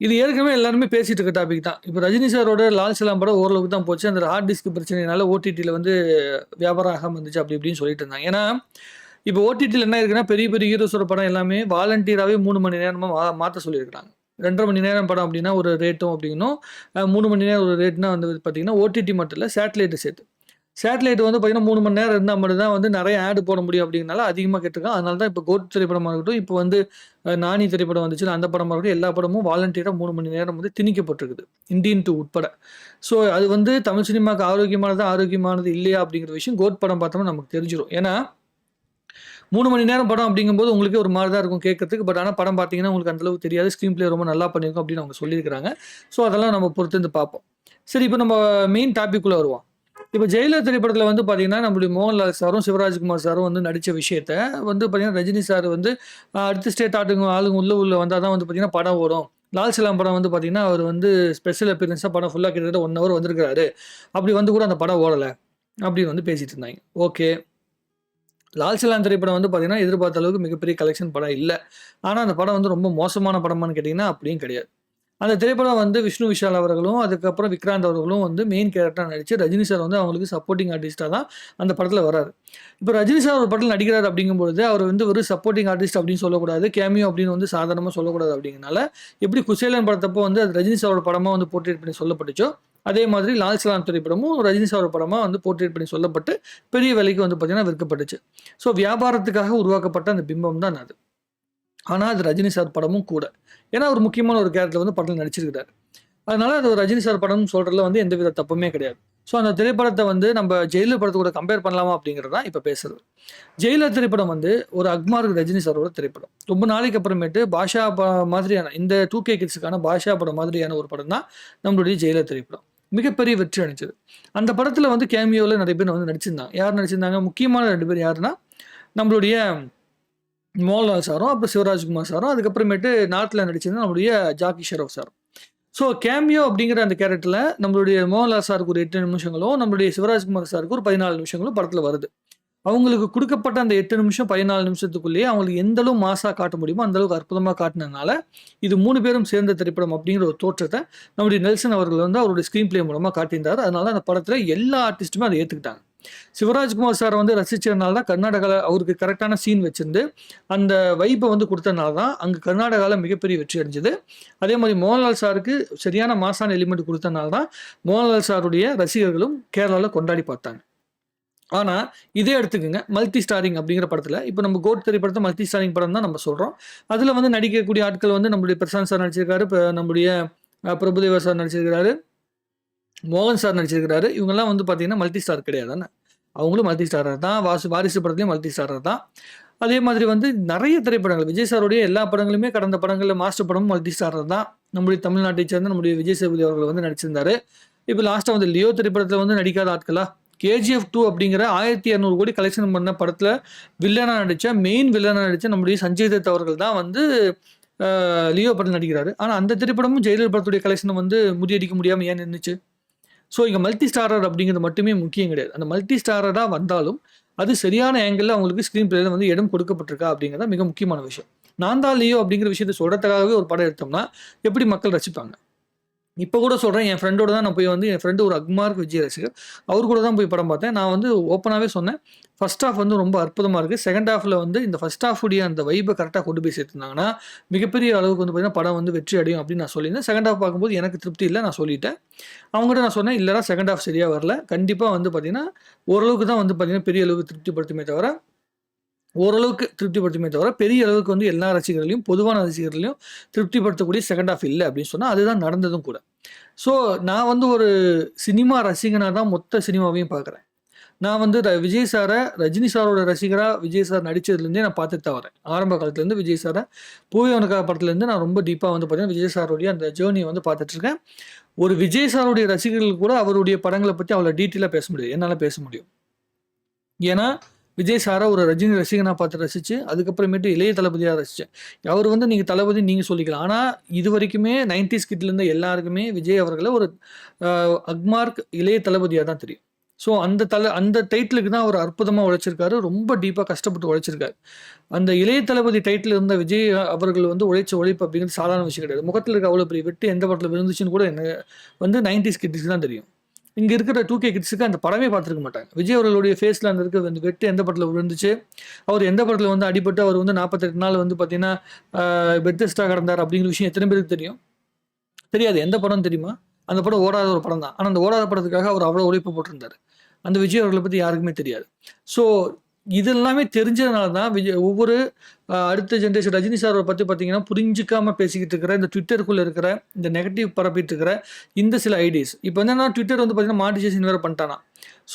இது ஏற்கனவே எல்லாருமே பேசிட்டு இருக்க டாபிக் தான். இப்ப ரஜினி சாரோட லால் சலாம் படம் ஓரளவுக்கு தான் போச்சு. அந்த ஹார்ட் டிஸ்க் பிரச்சனையினால ஓடிடில வந்து வியாபாரம் ஆகாம இருந்துச்சு அப்படி இப்படின்னு சொல்லிட்டு இருந்தாங்க. ஏன்னா, இப்ப ஓடிடில என்ன இருக்குன்னா, பெரிய பெரிய ஹீரோஸோட படம் எல்லாமே வாலண்டியராவே 3 மணி நேரமா மாத்த சொல்லியிருக்காங்க. 2 1/2 மணி நேரம் படம் அப்படின்னா ஒரு ரேட்டும் அப்படின்னும், 3 மணி நேரம் ஒரு ரேட்னா வந்து பார்த்தீங்கன்னா, ஓடிடி மட்டும் இல்ல சேட்டலைட் சேர்த்து. சேட்டலைட் வந்து பார்த்தீங்கன்னா 3 மணி நேரம் இருந்தா மட்டும் தான் வந்து நெறைய ஆட் போட முடியும் அப்படிங்கிறனால அதிகமா கேட்டுருக்கான். அதனால தான் இப்ப கோட் திரைப்படமா இருக்கட்டும், இப்ப வந்து நானி திரைப்படம் வந்துச்சுல்ல, அந்த படமா இருக்கட்டும், எல்லா படமும் வாலண்டியரா 3 மணி நேரம் வந்து திணிக்கப்பட்டிருக்குது. இந்தியன் 2 உட்பட. ஸோ அது வந்து தமிழ் சினிமாவுக்கு ஆரோக்கியமானதா, ஆரோக்கியமானது இல்லையா அப்படிங்கிற விஷயம் கோட் படம் பார்த்தோம்னா நமக்கு தெரிஞ்சிரும். ஏன்னா 3 மணி நேரம் படம் அப்படிங்கும்போது உங்களுக்கே ஒரு மாரி தான் இருக்கும் கேட்கறதுக்கு. பட் ஆனா படம் பார்த்தீங்கன்னா, உங்களுக்கு அந்த அளவுக்கு தெரியாது. ஸ்க்ரீன் பிளே ரொம்ப நல்லா பண்ணியிருக்கோம் அப்படின்னு அவங்க சொல்லியிருக்கிறாங்க. ஸோ அதெல்லாம் நம்ம பொறுத்திருந்து பார்ப்போம். சரி, இப்ப நம்ம மெயின் டாபிக் குள்ள வருவோம். இப்ப ஜெயிலர் திரைப்படத்துல வந்து பார்த்தீங்கன்னா, நம்முடைய மோகன்லால் சாரும், சிவராஜ்குமார் சாரும் வந்து நடிச்ச விஷயத்த வந்து பார்த்தீங்கன்னா, ரஜினி சார் வந்து அடுத்த ஸ்டேட் ஆளுங்க உள்ள வந்தா தான் வந்து பார்த்தீங்கன்னா, படம் ஓடும். லால் சலாம் படம் வந்து பார்த்தீங்கன்னா, அவர் வந்து ஸ்பெஷல் அப்பியரன்ஸா படம் ஃபுல்லா கிட்டத்தட்ட 1 ஹவர் வந்திருக்காரு. அப்படி வந்து கூட அந்த படம் ஓடல. அப்படின்னு வந்து பேசிட்டு இருந்தாங்க. ஓகே. லால் சலாம் திரைப்படம் வந்து பார்த்தீங்கன்னா, எதிர்பார்த்த அளவுக்கு மிகப்பெரிய கலெக்ஷன் படம் இல்ல. ஆனா, அந்த படம் வந்து ரொம்ப மோசமான படமான்னு கேட்டீங்கன்னா, அப்படியும் கிடையாது. அந்த திரைப்படம் வந்து விஷ்ணு விஷால் அவர்களும், அதுக்கப்புறம் விக்ராந்த் அவர்களும் வந்து மெயின் கேரக்டரா நடிச்சு, ரஜினி சார் வந்து அவங்களுக்கு சப்போர்ட்டிங் ஆர்டிஸ்ட்டா தான் அந்த படத்துல வராரு. இப்ப ரஜினி சார் ஒரு படத்துல நடிக்கிறாரு அப்படிங்கும்பொழுது, அவர் வந்து ஒரு சப்போர்ட்டிங் ஆர்டிஸ்ட் அப்படின்னு சொல்லக்கூடாது. கேமியோ அப்படின்னு வந்து சாதாரணமா சொல்லக்கூடாது அப்படிங்கிறனால, எப்படி குசேலன் படத்தப்போ வந்து அது ரஜினி சாரோட படமா வந்து போர்ட்ரேட் பண்ணி சொல்லப்பட்டுச்சோ, அதே மாதிரி லால் சலாம் திரைப்படமும் ரஜினி சாரோட படமா வந்து போர்ட்ரேட் பண்ணி சொல்லப்பட்டு, பெரிய விலைக்கு வந்து பார்த்தீங்கன்னா விற்கப்பட்டுச்சு. ஸோ வியாபாரத்துக்காக உருவாக்கப்பட்ட அந்த பிம்பம் தான் அது. ஆனா, அது ரஜினி சார் படமும் கூட. ஏன்னா, ஒரு முக்கியமான ஒரு கேரக்டர் வந்து படத்துல நடிச்சிருக்கிறாரு. அதனால அது ஒரு ரஜினி சார் படம்னு சொல்றதுல வந்து எந்தவித தப்புமே கிடையாது. ஸோ, அந்த திரைப்படத்த வந்து நம்ப ஜெயிலர் படத்து கூட கம்பேர் பண்ணலாமா அப்படிங்கிறது தான் இப்ப பேசுறது. ஜெயிலர் திரைப்படம் வந்து ஒரு அக்மார்க் ரஜினி சாரோட திரைப்படம். ரொம்ப நாளைக்கு அப்புறமேட்டு பாஷா மாதிரியான இந்த 2K கிட்ஸுக்கான பாஷா படம் மாதிரியான ஒரு படம் தான் நம்மளுடைய ஜெயிலர் திரைப்படம். மிகப்பெரிய வெற்றி அடைஞ்சது. அந்த படத்துல வந்து கேமியோல நெறைய பேர் வந்து நடிச்சிருந்தாங்க. யார் நடிச்சிருந்தாங்க? முக்கியமான 2 பேர் யாருன்னா, நம்மளுடைய மோகன்லால் சாரும், அப்புறம் சிவராஜ்குமார் சாரும், அதுக்கப்புறமேட்டு நார்த்ல நடிச்சிருந்த நம்முடைய ஜாக்கி ஷெராப் சாரும். ஸோ கேமியோ அப்படிங்கிற அந்த கேரக்டர்ல நம்மளுடைய மோகன்லால் சாருக்கு ஒரு 8 நிமிஷங்களும், நம்மளுடைய சிவராஜ்குமார் சாருக்கு ஒரு 14 நிமிஷங்களும் படத்துல வருது. அவங்களுக்கு குடுக்கப்பட்ட அந்த 8 நிமிஷம், 14 நிமிஷத்துக்குள்ளேயே அவங்களுக்கு எந்த அளவு மாஸா காட்ட முடியுமோ, அந்த அளவுக்கு அற்புதமா காட்டுனதுனால, இது 3 பேரும் சேர்ந்த திரைப்படம் அப்படிங்கிற ஒரு தோற்றத்த நம்முடைய நெல்சன் அவர்கள் வந்து அவருடைய ஸ்க்ரீன் பிளே மூலமா காட்டியிருந்தாரு. அதனால அந்த படத்துல எல்லா ஆர்டிஸ்ட்டுமே அத ஏத்துக்கிட்டாங்க. சிவராஜ்குமார் சார் வந்து ரசிச்சதுனால தான் கர்நாடகால அவருக்கு கரெக்ட்டான சீன் வச்சிருந்து, அந்த வைப்ப வந்து குடுத்தனால தான் அங்க கர்நாடகால மிகப்பெரிய வெற்றி அடைஞ்சது. அதே மாரி மோகன்லால் சாருக்கு சரியான மாஸான எலிமெண்ட் குடுத்தனால தான், மோகன்லால் சாருடைய ரசிகர்களும் கேரளால கொண்டாடி பார்த்தாங்க. ஆனா, இதே எடுத்துக்கங்க. மல்டி ஸ்டாரிங் அப்படிங்கிற படத்துல, இப்ப நம்ம கோட் திரைப்படத்த மல்டி ஸ்டாரிங் படம் தான் நம்ம சொல்றோம். அதுல வந்து நடிக்கக்கூடிய ஆட்கள் வந்து நம்முடைய பிரசாந்த் சார் நடிச்சிருக்காரு. நம்முடைய பிரபுதேவா சார் நடிச்சிருக்காரு. மோகன் சார் நடிச்சிருக்காரு. இவங்கலாம் வந்து பார்த்தீங்கன்னா, மல்டி ஸ்டார் கிடையாது தானே. அவங்களும் மல்டி ஸ்டாரர் தான். வாரிசு படத்துலயும் மல்டி ஸ்டாரர் தான். அதே மாதிரி வந்து நெறைய திரைப்படங்கள் விஜய் சாருடைய எல்லா படங்களுமே கடந்த படங்கள்ல மாஸ்டர் படமும் மல்டி ஸ்டாரர் தான். நம்முடைய தமிழ்நாட்டைச் சேர்ந்த நம்முடைய விஜய் சேதுபதி அவர்கள் வந்து நடிச்சிருந்தாரு. இப்ப லாஸ்ட்டா வந்து லியோ திரைப்படத்துல வந்து நடிக்காத ஆட்களா? கேஜிஎஃப் 2 அப்படிங்கிற 1200 கோடி கலெக்ஷன் பண்ண படத்துல மெயின் வில்லனா நடிச்ச நம்முடைய சஞ்சய் தத் அவர்கள் தான் வந்து லியோ படத்துல நடிக்கிறாரு. ஆனா அந்த திரைப்படமும் ஜெயிலர் படத்துடைய கலெக்ஷன வந்து முறியடிக்க முடியாம ஏன் நின்னுச்சு? ஸோ இங்க மல்டி ஸ்டாரர் அப்படிங்கிறது மட்டுமே முக்கியம் கிடையாது. அந்த மல்டி ஸ்டாரரா வந்தாலும், அது சரியான ஆங்கிள்ல அவங்களுக்கு ஸ்க்ரீன் பிளேல வந்து இடம் கொடுக்கப்பட்டிருக்கா அப்படிங்கிறது தான் மிக முக்கியமான விஷயம். நான் தான் லியோ அப்படிங்கிற விஷயத்த சொல்றதுக்காகவே ஒரு படம் எடுத்தோம்னா, எப்படி மக்கள் ரசிப்பாங்க? இப்ப கூட சொல்றேன். என் ஃப்ரெண்டோட தான் நான் போய் வந்து என் ஃப்ரெண்ட் ஒரு அக்மார்க் விஜய் ரசிகர். அவரு கூட தான் போய் படம் பார்த்தேன். நான் வந்து ஓப்பனாவே சொன்னேன். ஃபர்ஸ்ட் ஹாஃப் வந்து ரொம்ப அற்புதமா இருக்கு. செகண்ட் ஹாஃப்ல வந்து இந்த ஃபர்ஸ்ட் ஹாஃப் உடைய அந்த வைப கரெக்ட்டா கொண்டு போய் சேர்த்துருந்தாங்கன்னா, மிகப்பெரிய அளவுக்கு வந்து பார்த்தீங்கன்னா, படம் வந்து வெற்றி அடையும் அப்படின்னு நான் சொல்லியிருந்தேன். செகண்ட் ஹாஃப் பார்க்கும்போது எனக்கு திருப்தி இல்ல. நான் சொல்லிட்டேன். அவங்ககிட்ட நான் சொன்னேன், "இல்லடா செகண்ட் ஹாஃப் சரியா வரல. கண்டிப்பா வந்து பார்த்தீங்கன்னா, ஓரளவுக்கு தான் வந்து பார்த்தீங்கன்னா, பெரிய அளவுக்கு திருப்திப்படுத்துமே தவிர பெரிய அளவுக்கு வந்து எல்லா ரசிகர்களையும், பொதுவான ரசிகர்களையும் திருப்திப்படுத்தக்கூடிய செகண்ட் ஹாஃப் இல்ல அப்படின்னு சொன்னா, அதுதான் நடந்ததும் கூட. ஸோ, நான் வந்து ஒரு சினிமா ரசிகனா தான் மொத்த சினிமாவையும் பார்க்குறேன். நான் வந்து விஜய் சார ரஜினி சாரோட ரசிகரா விஜய் சார் நடிச்சதுலேருந்தே நான் பார்த்துட்டு தான் வரேன். ஆரம்ப காலத்துலேருந்து விஜய் சார பூவே உனக்காக படத்துலேருந்து நான் ரொம்ப டீப்பா வந்து பார்த்தீங்கன்னா, விஜய் சாருடைய அந்த ஜேர்னிய வந்து பார்த்துட்டுருக்கேன். ஒரு விஜய் சாருடைய ரசிகர்கள் கூட அவருடைய படங்கள பத்தி அவ்வளோ டீட்டெயிலா பேச முடியாது. என்னால பேச முடியும். ஏன்னா, விஜய் சார ஒரு ரஜினி ரசிகனா பார்த்து ரசிச்சு, அதுக்கப்புறமேட்டு இளைய தளபதியா ரசிச்சேன். அவரு வந்து நீங்க தளபதின்னு நீங்க சொல்லிக்கலாம். ஆனா, இதுவரைக்குமே 90ஸ் கிட்ல இருந்த எல்லாருக்குமே விஜய் அவர்கள ஒரு அக்மார்க் இளைய தளபதியா தான் தெரியும். ஸோ அந்த டைட்டிலுக்கு தான் அவர் அற்புதமாக உழைச்சிருக்காரு. ரொம்ப டீப்பாக கஷ்டப்பட்டு உழைச்சிருக்காரு. அந்த இளைய தளபதி டைட்டில் இருந்த விஜய் அவர்கள் வந்து உழைச்ச உழைப்பு அப்படிங்கிறது சாதாரண விஷயம் கிடையாது. முகத்தில் இருக்க அவ்வளோ பெரிய வெட்டு எந்த படத்தில் விழுந்துச்சுன்னு கூட என்ன வந்து 90s கிட்ஸ்க்கு தான் தெரியும். இங்கே இருக்கிற 2K கிட்ஸுக்கு அந்த படமே பார்த்துருக்க மாட்டாங்க. விஜய் அவர்களுடைய ஃபேஸில் அந்த இருக்க அந்த வெட்டு எந்த படத்தில் விழுந்துச்சு, அவர் எந்த படத்தில் வந்து அடிபட்டு அவர் வந்து 48 நாள் வந்து பார்த்தீங்கன்னா பெட் ரெஸ்ட்டாக கிடந்தார் அப்படிங்கிற விஷயம் எத்தனை பேருக்கு தெரியும்? தெரியாது. எந்த படம் தெரியுமா? அந்த படம் ஓடாத ஒரு படம் தான். ஆனால் அந்த ஓடாத படத்துக்காக அவர் அவ்வளோ உழைப்பு போட்டிருந்தார். அந்த விஜய் அவர்களை பற்றி யாருக்குமே தெரியாது. ஸோ இது எல்லாமே தெரிஞ்சதுனால தான் ஒவ்வொரு அடுத்த ஜென்ரேஷன் ரஜினி சாரை பற்றி பார்த்தீங்கன்னா புரிஞ்சிக்காம பேசிக்கிட்டு இருக்கிற இந்த ட்விட்டருக்குள்ளே இருக்கிற இந்த நெகட்டிவ் பரப்பிட்டு இருக்கிற இந்த சில ஐடியாஸ் இப்போ என்னன்னா ட்விட்டர் வந்து பார்த்தீங்கன்னா மானிட்டைசேஷன் வேறு பண்ணிட்டானா.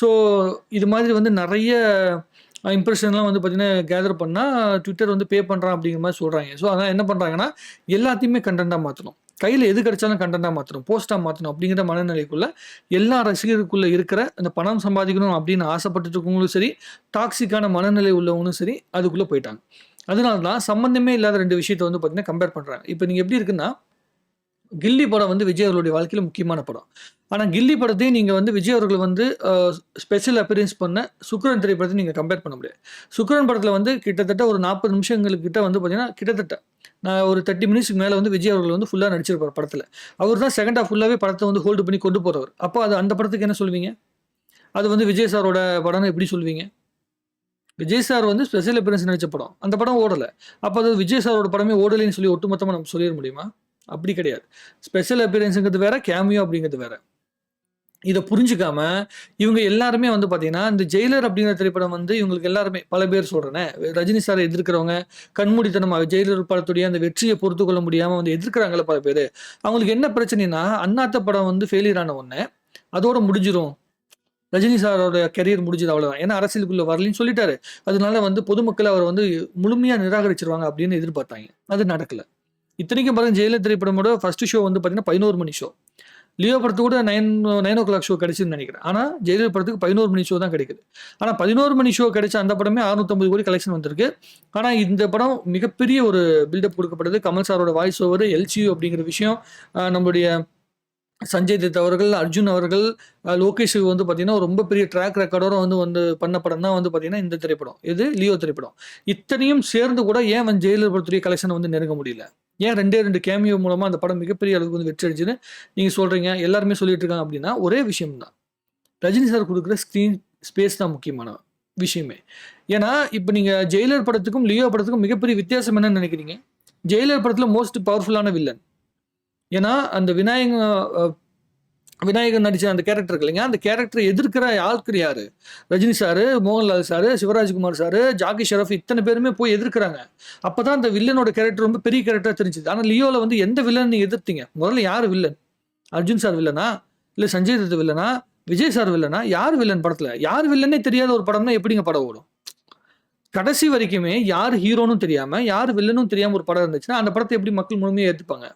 ஸோ இது மாதிரி வந்து நிறைய இம்ப்ரெஷன்லாம் வந்து பார்த்தீங்கன்னா கேதர் பண்ணால் ட்விட்டர் வந்து பே பண்ணுறான் அப்படிங்கிற மாதிரி சொல்கிறாங்க. ஸோ அதான் என்ன பண்ணுறாங்கன்னா எல்லாத்தையுமே கண்டென்ட்டாக மாற்றணும். கையில் எது கிடைச்சாலும் கண்டென்ட்டாக மாற்றணும், போஸ்ட்டாக மாற்றணும் அப்படிங்கிற மனநிலைக்குள்ள எல்லா ரசிகருக்குள்ளே இருக்கிற அந்த பணம் சம்பாதிக்கணும் அப்படின்னு ஆசைப்பட்டுட்டு இருக்கவங்களும் சரி, டாக்ஸிக்கான மனநிலை உள்ளவங்களும் சரி அதுக்குள்ளே போயிட்டாங்க. அதனால தான் சம்மந்தமே இல்லாத 2 விஷயத்தை வந்து பார்த்தீங்கன்னா கம்பேர் பண்ணுறாங்க. இப்போ நீங்கள் எப்படி இருக்குன்னா, கில்லி படம் வந்து விஜய் அவர்களுடைய வாழ்க்கையில் முக்கியமான படம். ஆனால் கில்லி படத்தையும் நீங்கள் வந்து விஜய் அவர்கள் வந்து ஸ்பெஷல் அப்பியரன்ஸ் பண்ண சுக்ரன் திரைப்படத்தை நீங்கள் கம்பேர் பண்ண முடியாது. சுக்ரன் படத்தில் வந்து கிட்டத்தட்ட ஒரு 40 நிமிஷங்களுக்கு கிட்ட வந்து பார்த்தீங்கன்னா கிட்டத்தட்ட நான் ஒரு 30 மினிட்ஸ்க்கு மேலே வந்து விஜய் அவர்கள் வந்து ஃபுல்லாக நடிச்சிருப்பார் படத்தில். அவர் தான் செகண்ட் ஹாஃப் ஃபுல்லாகவே படத்தை வந்து ஹோல்டு பண்ணி கொண்டு போகிறவர். அப்போ அது அந்த படத்துக்கு என்ன சொல்வீங்க? அது வந்து விஜய் சாரோட படம்னு எப்படி சொல்வீங்க? விஜய் சார் வந்து ஸ்பெஷல் அப்பியரன்ஸ் நடிச்ச படம். அந்த படம் ஓடலை. அப்போ அது விஜய் சாரோட படமே ஓடலைன்னு சொல்லி ஒட்டுமொத்தமாக நம்ம சொல்லிட முடியுமா? அப்படி கிடையாது. ஸ்பெஷல் அப்பியரன்ஸுங்கிறது வேற, கேமியோ அப்படிங்கிறது வேற. இதை புரிஞ்சுக்காம இவங்க எல்லாருமே வந்து பார்த்தீங்கன்னா இந்த ஜெயிலர் அப்படிங்கிற திரைப்படம் வந்து இவங்களுக்கு எல்லாருமே பல பேர் சொல்கிறேன் ரஜினி சாரை எதிர்க்கிறவங்க கண்மூடித்தனமாக ஜெயிலர் படத்துடைய அந்த வெற்றியை பொறுத்து கொள்ள முடியாமல் வந்து எதிர்க்கிறாங்களே பல பேர். அவங்களுக்கு என்ன பிரச்சனைனா அண்ணாத்த படம் வந்து ஃபெயிலியர் ஆன உடனே அதோட முடிஞ்சிடும், ரஜினி சாரோட கெரியர் முடிஞ்சது அவ்வளோதான், ஏன்னா அரசியலுக்குள்ள வரலன்னு சொல்லிட்டாரு. அதனால வந்து பொதுமக்கள் அவர் வந்து முழுமையாக நிராகரிச்சிருவாங்க அப்படின்னு எதிர்பார்த்தாங்க. அது நடக்கல. இத்தனைக்கும் பாருங்க ஜெயிலர் திரைப்படமோட ஃபர்ஸ்ட் ஷோ வந்து பார்த்தீங்கன்னா 11 மணி ஷோ. லியோ படத்துக்கு கூட 9 o'clock ஷோ கிடைச்சுன்னு நினைக்கிறேன். ஆனால் ஜெயிலர் படத்துக்கு 11 மணி ஷோ தான் கிடைக்குது. ஆனால் 11 மணி ஷோ கிடைச்ச அந்த படமே 650 கோடி கலெக்ஷன் வந்திருக்கு. ஆனால் இந்த படம் மிகப்பெரிய ஒரு பில்டப் கொடுக்கப்படுது. கமல் சாரோட வாய்ஸ் ஓவர், எல்சியூ அப்படிங்கிற விஷயம், நம்மளுடைய சஞ்சய் தத் அவர்கள், அர்ஜுன் அவர்கள், லோகேஷ் வந்து பார்த்தீங்கன்னா ரொம்ப பெரிய ட்ராக் ரெக்கார்டோட வந்து பண்ண படம் தான் வந்து பார்த்தீங்கன்னா இந்த திரைப்படம். இது லியோ திரைப்படம். இத்தனையும் சேர்ந்து கூட ஏன் வந்து ஜெயிலர் படத்துடைய கலெக்ஷனை வந்து நெருங்க முடியல? ஏன் 2 கேமியோ மூலமாக அந்த படம் மிகப்பெரிய அளவுக்கு வந்து வெற்றி அடிச்சுன்னு நீங்கள் சொல்கிறீங்க, எல்லாருமே சொல்லிட்டு இருக்காங்க அப்படின்னா ஒரே விஷயம் தான், ரஜினி சார் கொடுக்குற ஸ்க்ரீன் ஸ்பேஸ் தான் முக்கியமான விஷயமே. ஏன்னா இப்போ நீங்கள் ஜெயிலர் படத்துக்கும் லியோ படத்துக்கும் மிகப்பெரிய வித்தியாசம் என்னன்னு நினைக்கிறீங்க? ஜெயிலர் படத்தில் மோஸ்ட் பவர்ஃபுல்லான வில்லன். ஏன்னா அந்த விநாயகன் நடிச்ச அந்த கேரக்டர் இருக்கு இல்லைங்க, அந்த கேரக்டரை எதிர்க்கிற ஆட்கள் யாரு? Rajini sir, Mohanlal sir, Shivarajkumar sir, Jackie Shroff இத்தனை பேருமே போய் எதிர்க்கிறாங்க. அப்பதான் அந்த வில்லனோட கேரக்டர் ரொம்ப பெரிய கேரக்டரா தெரிஞ்சுது. ஆனால் லியோல வந்து எந்த வில்லன் நீங்க எதிர்த்தீங்க? முதல்ல யாரு வில்லன்? அர்ஜுன் சார் வில்லனா, இல்ல சஞ்சய் தத் வில்லனா, விஜய் சார் வில்லனா? யார் வில்லன் படத்துல? யார் வில்லனே தெரியாத ஒரு படம்னா எப்படிங்க படம் ஓடும்? கடைசி வரைக்குமே யார் ஹீரோனும் தெரியாம யார் வில்லனும் தெரியாம ஒரு படம் இருந்துச்சுன்னா அந்த படத்தை எப்படி மக்கள் முழுமையாக ஏற்றுப்பாங்க?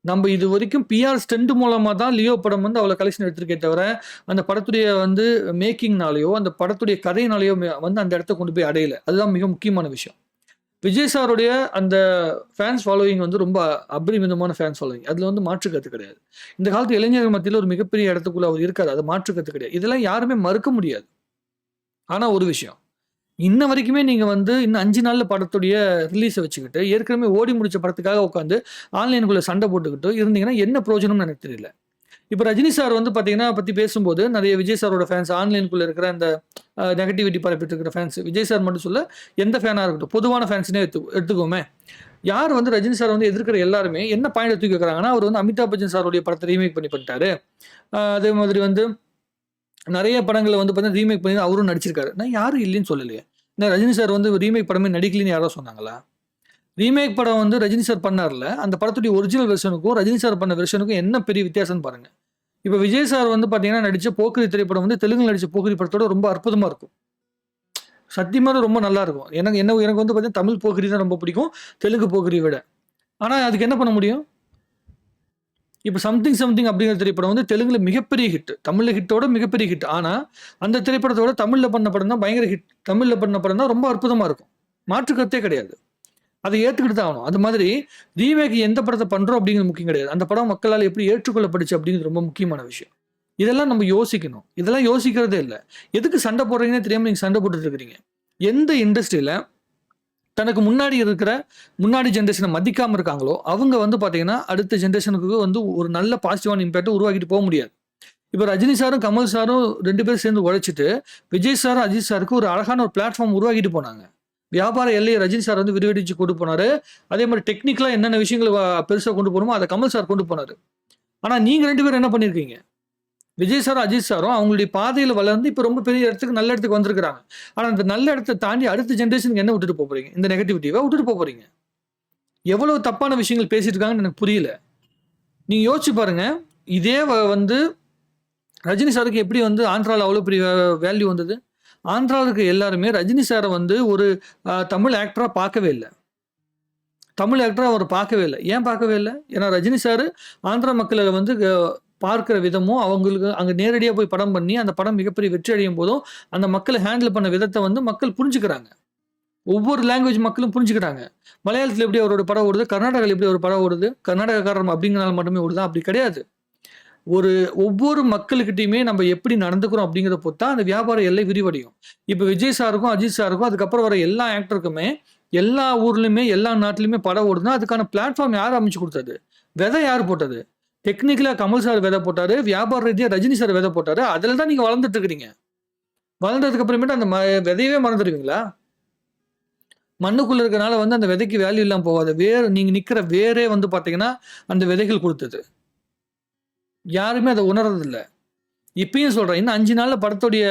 நம்ம இது வரைக்கும் பிஆர் ஸ்டெண்ட் மூலமாக தான் லியோ படம் வந்து அவ்வளோ கலெக்ஷன் எடுத்திருக்கே தவிர அந்த படத்துடைய வந்து மேக்கிங்னாலேயோ அந்த படத்துடைய கதையினாலேயோ வந்து அந்த இடத்த கொண்டு போய் அடையலை. அதுதான் மிக முக்கியமான விஷயம். விஜய் சாருடைய அந்த ஃபேன்ஸ் ஃபாலோவிங் வந்து ரொம்ப அபரிமிதமான ஃபேன்ஸ் ஃபாலோவிங். அதில் வந்து மாற்று கருத்து கிடையாது. இந்த காலத்து இளைஞர்கள் மத்தியில் ஒரு மிகப்பெரிய இடத்துக்குள்ள அவர் இருக்காது. அது மாற்று கருத்து கிடையாது. இதெல்லாம் யாருமே மறுக்க முடியாது. ஆனால் ஒரு விஷயம், இன்ன வரைக்குமே நீங்கள் வந்து இன்னும் 5 நாளில் படத்துடைய ரிலீஸை வச்சுக்கிட்டு ஏற்கனவே ஓடி முடிச்ச படத்துக்காக உட்காந்து ஆன்லைனுக்குள்ளே சண்டை போட்டுக்கிட்டு இருந்தீங்கன்னா என்ன பிரயோஜனம்னு எனக்கு தெரியல. இப்போ ரஜினி சார் வந்து பார்த்தீங்கன்னா பற்றி பேசும்போது நிறைய விஜய் சாரோட ஃபேன்ஸ் ஆன்லைனுக்குள்ளே இருக்கிற அந்த நெகட்டிவிட்டி பரப்பிட்டு இருக்கிற ஃபேன்ஸ், விஜய் சார் மட்டும் சொல்ல எந்த ஃபேனாக இருக்கட்டும் பொதுவான ஃபேன்ஸ்னே எடுத்துக்கோமே, யார் வந்து ரஜினி சார் வந்து எதிர்க்கிற எல்லாருமே என்ன பாயிண்ட் தூக்கி வைக்கிறாங்கன்னா அவர் வந்து அமிதாப் பச்சன் சாருடைய படத்தை ரீமேக் பண்ணிட்டாரு, அதே மாதிரி வந்து நிறைய படங்களை வந்து பார்த்தீங்கன்னா ரீமேக் பண்ணி அவரும் நடிச்சிருக்காரு. நான் யாரும் இல்லைன்னு சொல்லலையே. நான் ரஜினி சார் வந்து ரீமேக் படமே நடிக்கலன்னு யாரோ சொன்னாங்களா? ரீமேக் படம் வந்து ரஜினி சார் பண்ணார்ல, அந்த படத்துடைய ஒரிஜினல் வெர்ஷனுக்கும் ரஜினி சார் பண்ண வெர்ஷனுக்கும் என்ன பெரிய வித்தியாசம்னு பாருங்க. இப்போ விஜய் சார் வந்து பார்த்தீங்கன்னா நடிச்ச போக்கிரி திரைப்படம் வந்து தெலுங்கு நடிச்ச போக்கிரி படத்தோட ரொம்ப அற்புதமாக இருக்கும். சத்தியமாக ரொம்ப நல்லா இருக்கும். எனக்கு வந்து பார்த்தீங்கன்னா தமிழ் போக்கிரி தான் ரொம்ப பிடிக்கும் தெலுங்கு போக்கிரி விட. ஆனால் அதுக்கு என்ன பண்ண முடியும்? இப்போ சம்திங் அப்படிங்கிற திரைப்படம் வந்து தெலுங்குல மிகப்பெரிய ஹிட், தமிழ்ல ஹிட்டோட மிகப்பெரிய ஹிட். ஆனால் அந்த திரைப்படத்தோட தமிழில் பண்ண படம் தான் பயங்கர ஹிட். தமிழில் பண்ண படம் தான் ரொம்ப அற்புதமாக இருக்கும். மாற்றுக்கருத்தே கிடையாது. அதை ஏற்றுக்கிட்டு தான் ஆகணும். அது மாதிரி ரீமேக் எந்த படத்தை பண்ணுறோம் அப்படிங்கிறது முக்கியம் கிடையாது. அந்த படம் மக்களால் எப்படி ஏற்றுக்கொள்ளப்படுச்சு அப்படிங்கிறது ரொம்ப முக்கியமான விஷயம். இதெல்லாம் நம்ம யோசிக்கணும். இதெல்லாம் யோசிக்கிறதே இல்ல. எதுக்கு சண்டை போடுறீங்கன்னே தெரியாம நீங்க சண்டை போட்டுட்டு இருக்கிறீங்க. எந்த இண்டஸ்ட்ரியில தனக்கு முன்னாடி ஜெனரேஷனை மதிக்காம இருக்காங்களோ, அவங்க வந்து பார்த்தீங்கன்னா, அடுத்த ஜெனரேஷனுக்கு வந்து ஒரு நல்ல பாசிட்டிவான இம்பாக்ட்ட உருவாக்கிட்டு போ முடியாது. இப்ப ரஜினி சாரும், கமல் சாரும் 2 பேரும் சேர்ந்து உழைச்சுட்டு, விஜய் சாரும், அஜித் சாருக்கு ஒரு அழகான ஒரு பிளாட்ஃபார்ம் உருவாக்கிட்டு போனாங்க. வியாபார எல்லையை ரஜினி சார் வந்து விரிவடைச்சு கொண்டு போனாரு. அதே மாரி டெக்னிக்கலா என்னென்ன விஷயங்கள பெருசா கொண்டு போணுமோ, அத கமல் சார் கொண்டு போனாரு. ஆனா நீங்க 2 பேரும் என்ன பண்ணியிருக்கீங்க? விஜய் சாரும், அஜித் சாரும் அவங்களுடைய பாதையில வளர்ந்து இப்ப ரொம்ப பெரிய இடத்துக்கு, நல்ல இடத்துக்கு வந்திருக்கிறாங்க. ஆனா அந்த நல்ல இடத்த தாண்டி அடுத்த ஜெனரேஷனுக்கு என்ன விட்டுட்டு போறீங்க? இந்த நெகட்டிவிட்டிவ விட்டுட்டு போறீங்க. எவ்வளவு தப்பான விஷயங்கள் பேசிட்டு இருக்காங்கன்னு எனக்கு புரியல. நீங்க யோசிச்சு பாருங்க. இதே வந்து ரஜினி சாருக்கு எப்படி வந்து ஆந்திரால அவ்வளோ பெரிய வேல்யூ வந்தது? ஆந்திரால இருக்க எல்லாருமே ரஜினி சார வந்து ஒரு தமிழ் ஆக்டரா பார்க்கவே இல்ல. தமிழ் ஆக்டரா அவர் பார்க்கவே இல்ல. ஏன் பார்க்கவே இல்ல? ஏன்னா ரஜினி சாரு ஆந்திரா மக்கள வந்து பார்க்கிற விதமும், அவங்களுக்கு அங்க நேரடியா போய் படம் பண்ணி, அந்த படம் மிகப்பெரிய வெற்றி அடையும் போதும், அந்த மக்கள ஹேண்டில் பண்ண விதத்த வந்து மக்கள் புரிஞ்சுக்கிறாங்க. ஒவ்வொரு லாங்குவேஜ் மக்களும் புரிஞ்சுக்கிறாங்க. மலையாளத்தில எப்படி அவரோட படம் ஓடுது? கர்நாடகால எப்படி ஒரு படம் ஓடுது? கர்நாடகக்காரர் அப்படிங்கிறனால மட்டுமே ஓடுதா? அப்படி கிடையாது. ஒவ்வொரு மக்களுக்கிட்டயுமே நம்ம எப்படி நடந்துக்கிறோம் அப்படிங்கிறத பொறுத்து தான் அந்த வியாபார எல்லை விரிவடையும். இப்ப விஜய் சாருக்கும், அஜித் சாருக்கும் அதுக்கப்புறம் வர எல்லா ஆக்டருக்குமே எல்லா ஊர்லயுமே, எல்லா நாட்டிலயுமே படம் ஓடுதுன்னா, அதுக்கான பிளாட்ஃபார்ம் யார் அமைச்சு குடுத்தது? விதை யார் போட்டது? டெக்னிக்கலா கமல் சார் விதை போட்டாரு. வியாபார ரீதியா ரஜினி சார் விதை போட்டாரு. அதுல தான் நீங்க வளர்ந்துட்டு இருக்கிறீங்க. வளர்ந்ததுக்கு அப்புறமேட்டு அந்த விதையவே மறந்துடுவீங்களா? மண்ணுக்குள்ள இருக்கனால வந்து அந்த விதைக்கு வேல்யூ இல்லாம போகாது. நீங்க நிக்கிற வேரே வந்து பார்த்தீங்கன்னா, அந்த விதைகள் குடுத்தது. யாருமே அத உணர்றதில்ல. இப்பயும் சொல்றேன். இன்னும் 5 நாள்ல படத்துடைய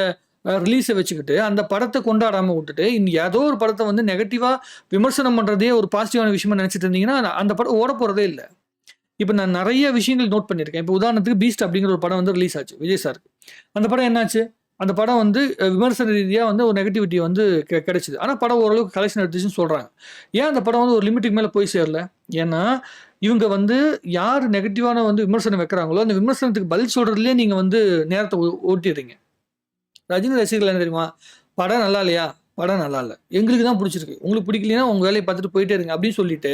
ரிலீஸ வச்சுக்கிட்டு, அந்த படத்த கொண்டாடாம வுட்டுட்டு, ஏதோ ஒரு படத்த வந்து நெகட்டிவா விமர்சனம் பண்றதையே ஒரு பாசிட்டிவான விஷயமா நெனச்சுட்டு இருந்தீங்கன்னா, அந்த படம் ஓடப்போறதே இல்ல. இப்ப நான் நெறைய விஷயங்கள் நோட் பண்ணியிருக்கேன். இப்ப உதாரணத்துக்கு பீஸ்ட் அப்படிங்கிற ஒரு படம் வந்து ரிலீஸ் ஆச்சு. விஜய் சாருக்கு. அந்த படம் என்னாச்சு? அந்த படம் வந்து விமர்சன ரீதியா வந்து ஒரு நெகட்டிவிட்டி வந்து கிடைச்சது. ஆனா படம் ஓரளவுக்கு கலெக்ஷன் எடுத்துச்சுன்னு சொல்றாங்க. ஏன் அந்த படம் வந்து ஒரு லிமிட்டுக்கு மேல போய் சேரல? ஏன்னா, இவங்க வந்து யார் நெகட்டிவான வந்து விமர்சனம் வைக்கிறாங்களோ, அந்த விமர்சனத்துக்கு பதில் சொல்றதுலயே நீங்க வந்து நேரத்த ஓட்டிர்றீங்க. ரஜினி ரசிகர்கள் என்ன தெரியுமா? படம் நல்லா இல்லையா? படம் நல்லா இல்ல. எங்களுக்கு தான் புடிச்சிருக்கு. உங்களுக்கு பிடிக்கலைன்னா உங்க வேலைய பார்த்துட்டு போயிட்டே இருங்க அப்படின்னு சொல்லிட்டு,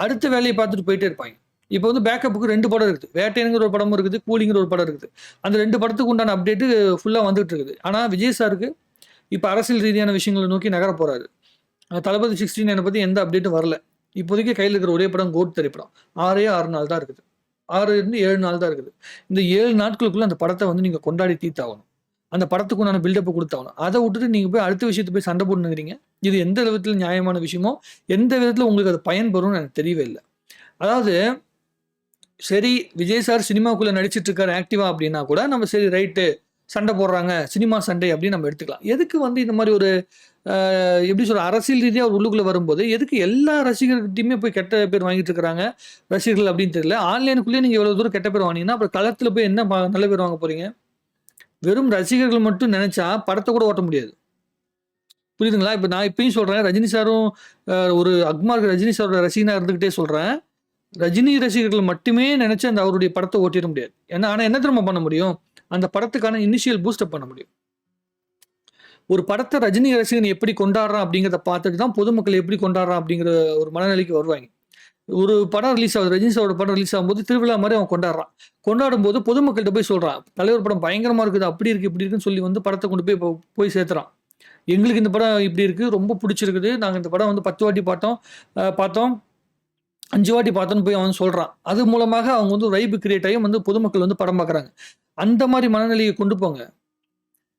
அடுத்த வேலைய பார்த்துட்டு போயிட்டே இருப்பாங்க. இப்ப வந்து பேக்கப்புக்கு 2 படம் இருக்குது. வேட்டையன்ங்கிற ஒரு படமும் இருக்குது. கூலிங்கிற ஒரு படம் இருக்குது. அந்த 2 படத்துக்கு உண்டான அப்டேட் ஃபுல்லா வந்துட்டு இருக்குது. ஆனா விஜய் சாருக்கு இப்ப அரசியல் ரீதியான விஷயங்கள நோக்கி நகர போறாரு. தளபதி 69 பத்தி எந்த அப்டேட்டும் வரல. இப்போதைக்கு கையில இருக்கிற ஒரே படம் கோட் திரைப்படம். 6 நாள் தான் இருக்குது. 6 இருந்து 7 நாள் தான் இருக்குது. இந்த 7 நாட்களுக்குள்ள அந்த படத்த வந்து நீங்க கொண்டாடி தீர்த்தாகணும். அந்த படத்துக்கு உண்டான பில்டப் குடுத்தாகணும். அத வுட்டுட்டு நீங்க போய் அடுத்த விஷயத்த போய் சண்டை போட்டுன்னுக்கிறீங்க. இது எந்த விதத்தில நியாயமான விஷயமோ, எந்த விதத்தில உங்களுக்கு அது பயன் பெறும்னு எனக்கு தெரியவே இல்ல. அதாவது சரி, விஜய் சார் சினிமாக்குள்ள நடிச்சிட்டு இருக்காரு ஆக்டிவா அப்படின்னா கூட, நம்ம சரி ரைட்டு சண்டை போடுறாங்க. சினிமா சண்டை அப்படின்னு நம்ம எடுத்துக்கலாம். எதுக்கு வந்து இந்த மாரி ஒரு எப்படி சொல்ற அரசியல் ரீதியா ஒரு உள்ளுக்குள்ள வரும்போது, எதுக்கு எல்லா ரசிகர்கிட்டயுமே போய் கெட்ட பேர் வாங்கிட்டு இருக்கிறாங்க, ரசிகர்கள் அப்படின்னு தெரியல. ஆன்லைனுக்குள்ளேயே நீங்க இவ்வளவு தூரம் கெட்ட பேர் வாங்குனீங்கன்னா, அப்புறம் களத்துல போய் என்ன நல்ல பேர் வாங்க போறீங்க? வெறும் ரசிகர்கள் மட்டும் நெனைச்சா படத்த கூட ஓட்ட முடியாது. புரியுதுங்களா? இப்ப நான் இப்பயும் சொல்றேன். ரஜினி சாரும் ஒரு அக்மார்க் ரஜினி சாரோட ரசிகனா இருந்துகிட்டே சொல்றேன். ரஜினி ரசிகர்கள் மட்டுமே நெனைச்சு அந்த அவருடைய படத்த ஓட்டிற முடியாது. ஆனா என்ன தெரியுமா பண்ண முடியும்? அந்த படத்துக்கான இனிஷியல் பூஸ்டப் பண்ண முடியும். ஒரு படத்த ரஜினி ரசிகன் எப்படி கொண்டாடுறான் அப்படிங்கிறத பார்த்துட்டு தான் பொதுமக்கள் எப்படி கொண்டாடுறான் அப்படிங்கிற ஒரு மனநிலைக்கு வருவாங்க. ஒரு படம் ரிலீஸ் ஆகுது. ரஜினி சாரோட படம் ரிலீஸ் ஆகும்போது திருவிழா மாரி அவன் கொண்டாடுறான். கொண்டாடும்போது பொதுமக்கள்ட்ட போய் சொல்றான். தலைவர் படம் பயங்கரமா இருக்குது. அப்படி இருக்கு, இப்படி இருக்குன்னு சொல்லி வந்து படத்த கொண்டு போய் சேர்த்துறான். எங்களுக்கு இந்த படம் இப்படி இருக்கு. ரொம்ப புடிச்சிருக்குது. நாங்க இந்த படம் வந்து 10 வாட்டி பார்த்தோம். 5 வாட்டி பார்த்தோன்னு போய் அவன் சொல்றான். அது மூலமாக அவங்க வந்து வைப் கிரியேட் ஆகி வந்து பொதுமக்கள் வந்து படம் பார்க்குறாங்க. அந்த மாரி மனநிலையை கொண்டு போங்க.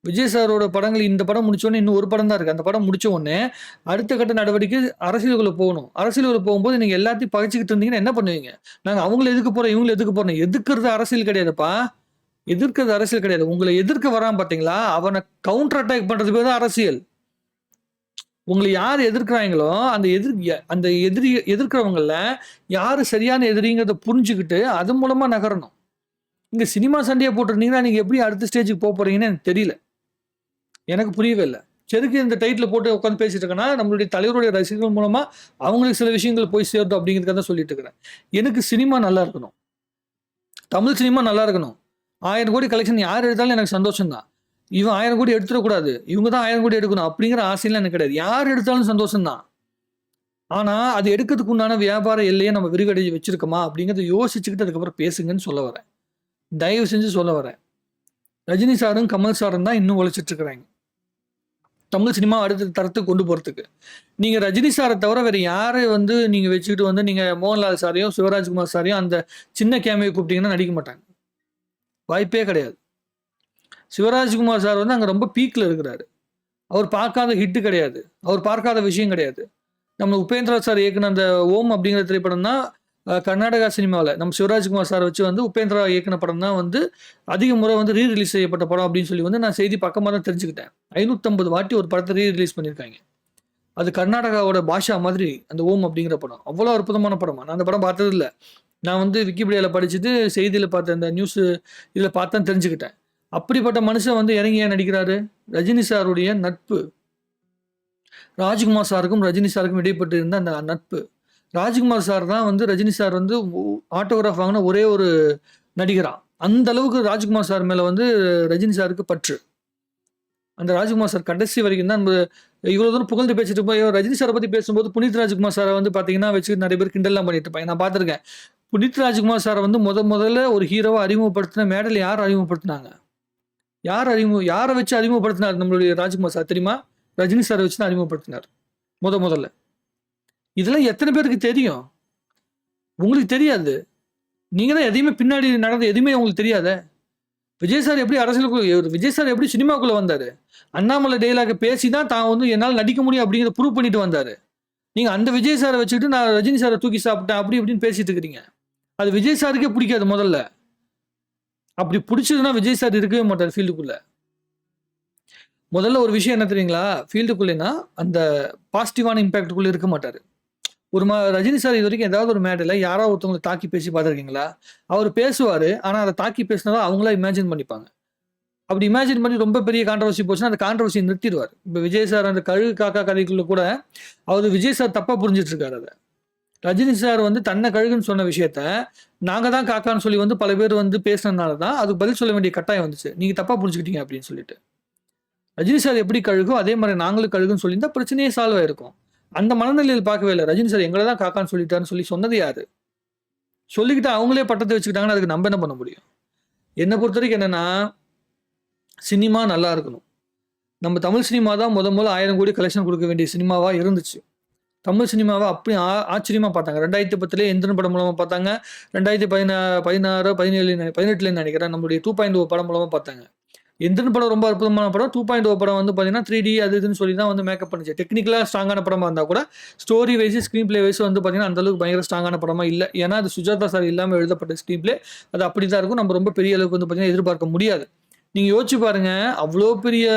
விஜய் சாரோட படங்கள் இந்த படம் முடிச்ச உடனே இன்னும் ஒரு படம் தான் இருக்கு. அந்த படம் முடிச்ச உடனே அடுத்த கட்ட நடவடிக்கை அரசியலுக்குள்ள போகணும். அரசியலுக்குள்ள போகும்போது நீங்க எல்லாத்தையும் பகைச்சுக்கிட்டு இருந்தீங்கன்னா என்ன பண்ணுவீங்க? நாங்க அவங்கள எதுக்க போறோம், இவங்கள எதுக்க போறோம். எதுக்குறது அரசியல் கிடையாதுப்பா. எதிர்க்கிறது அரசியல் கிடையாது. உங்களை எதிர்க்க வரான் பார்த்தீங்களா? அவன கவுண்டர் அட்டாக் பண்றது பேர் தான் அரசியல். உங்களை யார் எதிர்க்கிறாங்களோ அந்த எதிர்க்கிறவங்கள யாரு சரியான எதிரிங்கிறத புரிஞ்சுக்கிட்டு அது மூலமா நகரணும். இங்க சினிமா சண்டையை போட்டிருந்தீங்கன்னா நீங்க எப்படி அடுத்த ஸ்டேஜுக்கு போறீங்கன்னு எனக்கு தெரியல. எனக்கு புரியவே இல்ல. எதுக்கு இந்த டைட்டில போட்டு உட்காந்து பேசிட்டு இருக்கேன்னா, நம்மளுடைய தலைவருடைய ரசிகர்கள் மூலமா அவங்களுக்கு சில விஷயங்கள் போய் சேரட்டும் அப்படிங்கிறதுக்காக தான் சொல்லிட்டு இருக்கிறேன். எனக்கு சினிமா நல்லா இருக்கணும். தமிழ் சினிமா நல்லா இருக்கணும். 1000 கோடி கலெக்ஷன் யார் எடுத்தாலும் எனக்கு சந்தோஷம் தான். இவன் 1000 கோடி எடுத்துடக்கூடாது. இவங்க தான் 1000 கோடி எடுக்கணும் அப்படிங்கிற ஆசையெல்லாம் எனக்கு கிடையாது. யார் எடுத்தாலும் சந்தோஷம் தான். ஆனா, அது எடுக்கிறதுக்கு உண்டான வியாபார எல்லையை நம்ம விரிவடை வச்சிருக்கோமா அப்படிங்கிறத யோசிச்சுக்கிட்டு அதுக்கப்புறம் பேசுங்கன்னு சொல்ல வரேன். தயவு செஞ்சு சொல்ல வரேன். ரஜினி சாரும் கமல் சாரும் தான் இன்னும் உழைச்சிட்டு இருக்கிறாங்க தமிழ் சினிமா அடுத்த தரத்துக்கு கொண்டு போறதுக்கு. நீங்க ரஜினி சாரை தவிர வேற யாரை வந்து நீங்க வச்சுக்கிட்டு வந்து நீங்க மோகன்லால் சாரையும் சிவராஜ்குமார் சாரையும் அந்த சின்ன கேமையை கூப்பிட்டீங்கன்னா நடிக்க மாட்டாங்க. வாய்ப்பே கிடையாது. சிவராஜ்குமார் சார் வந்து அங்க ரொம்ப பீக்ல இருக்கிறாரு. அவர் பார்க்காத ஹிட்டு கிடையாது. அவர் பார்க்காத விஷயம் கிடையாது. நம்ம உபேந்திரா சார் இயக்குன அந்த ஓம் அப்படிங்கிற திரைப்படம் தான் கர்நாடகா சினிமாவில் நம்ம சிவராஜ்குமார் சார் வச்சு வந்து உபேந்திரா இயக்குன படம் தான் வந்து அதிக முறை வந்து ரிலீஸ் செய்யப்பட்ட படம் அப்படின்னு சொல்லி வந்து நான் செய்தி பக்கமாக தான் தெரிஞ்சுக்கிட்டேன். 550 வாட்டி ஒரு படத்தை ரிலீஸ் பண்ணியிருக்காங்க. அது கர்நாடகாவோட பாஷா மாதிரி அந்த ஓம் அப்படிங்கிற படம் அவ்வளோ அற்புதமான படமா. நான் அந்த படம் பார்த்தது இல்லை. நான் வந்து விக்கிபீடியாவில் படிச்சுட்டு செய்தியில் பார்த்த அந்த நியூஸ் இதில் பார்த்தா தெரிஞ்சுக்கிட்டேன். அப்படிப்பட்ட மனுஷன் வந்து இறங்கி ஏன் நடிக்கிறாரு? ரஜினி சாருடைய நட்பு, ராஜ்குமார் சாருக்கும் ரஜினி சாருக்கும் இடைப்பட்டு இருந்த அந்த நட்பு. ராஜ்குமார் சார் தான் வந்து ரஜினி சார் வந்து ஆட்டோகிராஃப் வாங்கின ஒரே ஒரு நடிகரா. அந்த அளவுக்கு ராஜ்குமார் சார் மேல வந்து ரஜினி சாருக்கு பற்று. அந்த ராஜ்குமார் சார் கடைசி வரைக்கும் தான் இவ்வளவு தூரம் புகழ்ந்து பேசிட்டு போய் ரஜினி சாரை பத்தி பேசும்போது புனித் ராஜ்குமார் சாரை வந்து பாத்தீங்கன்னா வச்சு நிறைய பேர் கிண்டல்லாம் பண்ணிட்டு இருப்பாங்க. நான் பார்த்திருக்கேன். புனித் ராஜ்குமார் சாரை வந்து முதல்ல ஒரு ஹீரோவை அறிமுகப்படுத்தின மேடல் யார் அறிமுகப்படுத்தினாங்க? யாரை வச்சு அறிமுகப்படுத்தினார் நம்மளுடைய ராஜ்குமார் சார் தெரியுமா? ரஜினி சாரை வச்சு தான் அறிமுகப்படுத்தினார் முதல்ல. இதெல்லாம் எத்தனை பேருக்கு தெரியும்? உங்களுக்கு தெரியாது. நீங்க தான் எதையுமே பின்னாடி நடந்த எதுவுமே உங்களுக்கு தெரியாத. விஜய் சார் எப்படி அரசியலுக்குள்ள, விஜய் சார் எப்படி சினிமாக்குள்ள வந்தாரு? அண்ணாமலை டெய்லாக பேசி தான் தான் வந்து என்னால் நடிக்க முடியும் அப்படிங்கிறத ப்ரூவ் பண்ணிட்டு வந்தாரு. நீங்க அந்த விஜய் சாரை வச்சுக்கிட்டு நான் ரஜினி சாரை தூக்கி சாப்பிட்டேன் அப்படி இப்படின்னு பேசிட்டு இருக்கிறீங்க. அது விஜய் சாருக்கே பிடிக்காது. முதல்ல அப்படி பிடிச்சதுன்னா விஜய் சார் இருக்கவே மாட்டார் ஃபீல்டுக்குள்ள. முதல்ல ஒரு விஷயம் என்ன தெரியுங்களா? ஃபீல்டுக்குள்ளேனா அந்த பாசிட்டிவான இம்பாக்டுக்குள்ள இருக்க மாட்டாரு. ரஜினி சார் இது வரைக்கும் ஏதாவது ஒரு மேடையில் யாராவது ஒருத்தவங்களை தாக்கி பேசி பார்த்துருக்கீங்களா? அவர் பேசுவார். ஆனால் அதை தாக்கி பேசினதா அவங்களா இமேஜின் பண்ணிப்பாங்க. அப்படி இமேஜின் பண்ணி ரொம்ப பெரிய கான்ட்ரவர்சி போச்சுன்னா அந்த கான்ட்ரவர்சியை நிறுத்திடுவார். இப்போ விஜய் சார் அந்த கழுகு காக்கா கதைக்குள்ள கூட அவர் விஜய் சார் தப்பாக புரிஞ்சிட்டு இருக்காரு. அதை ரஜினி சார் வந்து தன்னை கழுகுன்னு சொன்ன விஷயத்த நாங்கள் தான் காக்கான்னு சொல்லி வந்து பல பேர் வந்து பேசினதுனால தான் அதுக்கு பதில் சொல்ல வேண்டிய கட்டாயம் வந்துச்சு. நீங்கள் தப்பாக புரிஞ்சுக்கிட்டீங்க அப்படின்னு சொல்லிட்டு. ரஜினி சார் எப்படி கழுகோ அதே மாதிரி நாங்களும் கழுகுன்னு சொல்லியிருந்தா பிரச்சனையே சால்வ் ஆயிருக்கும். அந்த மனநிலையில் பார்க்கவே இல்லை. ரஜினி சார் எங்களை தான் காக்கான்னு சொல்லிட்டாருன்னு சொல்லி சொன்னது யாரு? சொல்லிக்கிட்டு அவங்களே பட்டத்தை வச்சுக்கிட்டாங்கன்னா அதுக்கு நம்ம என்ன பண்ண முடியும்? என்னை பொறுத்த வரைக்கும் என்னன்னா, சினிமா நல்லா இருக்கணும். நம்ம தமிழ் சினிமா தான் முதல்ல 1000 கோடி கலெக்ஷன் கொடுக்க வேண்டிய சினிமாவா இருந்துச்சு. தமிழ் சினிமாவை அப்படி ஆச்சரியமா பார்த்தாங்க. 2010 எந்திரன் படம் மூலமா பார்த்தாங்க. 2016, 18 நினைக்கிறேன் நம்மளுடைய 2.0 படம் மூலமா பார்த்தாங்க. எந்திரன் படம் ரொம்ப அற்புதமான படம். 2.0 படம் வந்து பார்த்தீங்கன்னா 3D அது இதுன்னு சொல்லி தான் வந்து மேக்கப் பண்ணிச்சு. டெக்னிக்கலாக ஸ்ட்ராங்கான படமாக இருந்தால் கூட story wise screenplay wise வந்து பார்த்தீங்கன்னா அந்தளவுக்கு பயங்கர ஸ்ட்ராங்கான படமாக இல்லை. ஏன்னா அது சுஜாதா சார் இல்லாமல் எழுதப்பட்ட ஸ்க்ரீன் பிளே அது அப்படி தான் இருக்கும். நம்ம ரொம்ப பெரிய அளவுக்கு வந்து பார்த்தீங்கன்னா எதிர்பார்க்க முடியாது. நீங்கள் யோசிச்சு பாருங்க, அவ்வளோ பெரிய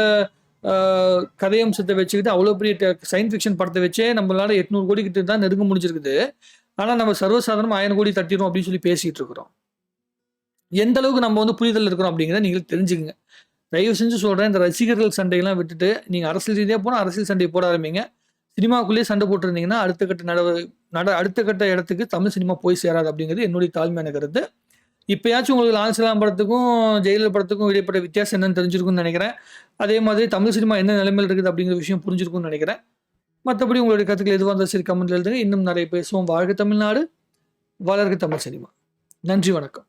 கதையம்சத்தை வச்சுக்கிட்டு அவ்வளோ பெரிய சயின்ஸ் ஃபிக்ஷன் படத்தை வச்சே நம்மளால 800 கோடி கிட்ட தான் நெருங்க முடிஞ்சிருக்குது. ஆனால் நம்ம சர்வசாதாரணமாக 1000 கோடி தட்டிடும் அப்படின்னு சொல்லி பேசிகிட்டு இருக்கிறோம். எந்த அளவுக்கு நம்ம வந்து புரிதல் இருக்கிறோம் அப்படிங்கிறத நீங்கள் தெரிஞ்சுக்கங்க. தயவு செஞ்சு சொல்கிறேன், இந்த ரசிகர்கள் சண்டையெல்லாம் விட்டுட்டு நீங்கள் அரசியல் ரீதியாக போனால் அரசியல் சண்டையை போட ஆரம்பிங்க. சினிமாவுக்குள்ளேயே சண்டை போட்டுருந்தீங்கன்னா அடுத்த கட்ட இடத்துக்கு தமிழ் சினிமா போய் சேராது அப்படிங்கிறது என்னுடைய தாழ்மையான கருத்து. இப்போயாச்சும் உங்களுக்கு லால் சலாம் படத்துக்கும் ஜெயிலர் படத்துக்கும் இடைப்பட்ட வித்தியாசம் என்னன்னு தெரிஞ்சிருக்கும்னு நினைக்கிறேன். அதே மாதிரி தமிழ் சினிமா என்ன நிலைமையில் இருக்குது அப்படிங்கிற விஷயம் புரிஞ்சிருக்கும்னு நினைக்கிறேன். மற்றபடி உங்களுடைய கருத்துக்கள் எதுவாக இருந்தாலும் சரி கமெண்ட்ல எழுதுங்க. இன்னும் நிறைய பேசுவோம். வாழ்க தமிழ்நாடு, வளர்க தமிழ் சினிமா. நன்றி, வணக்கம்.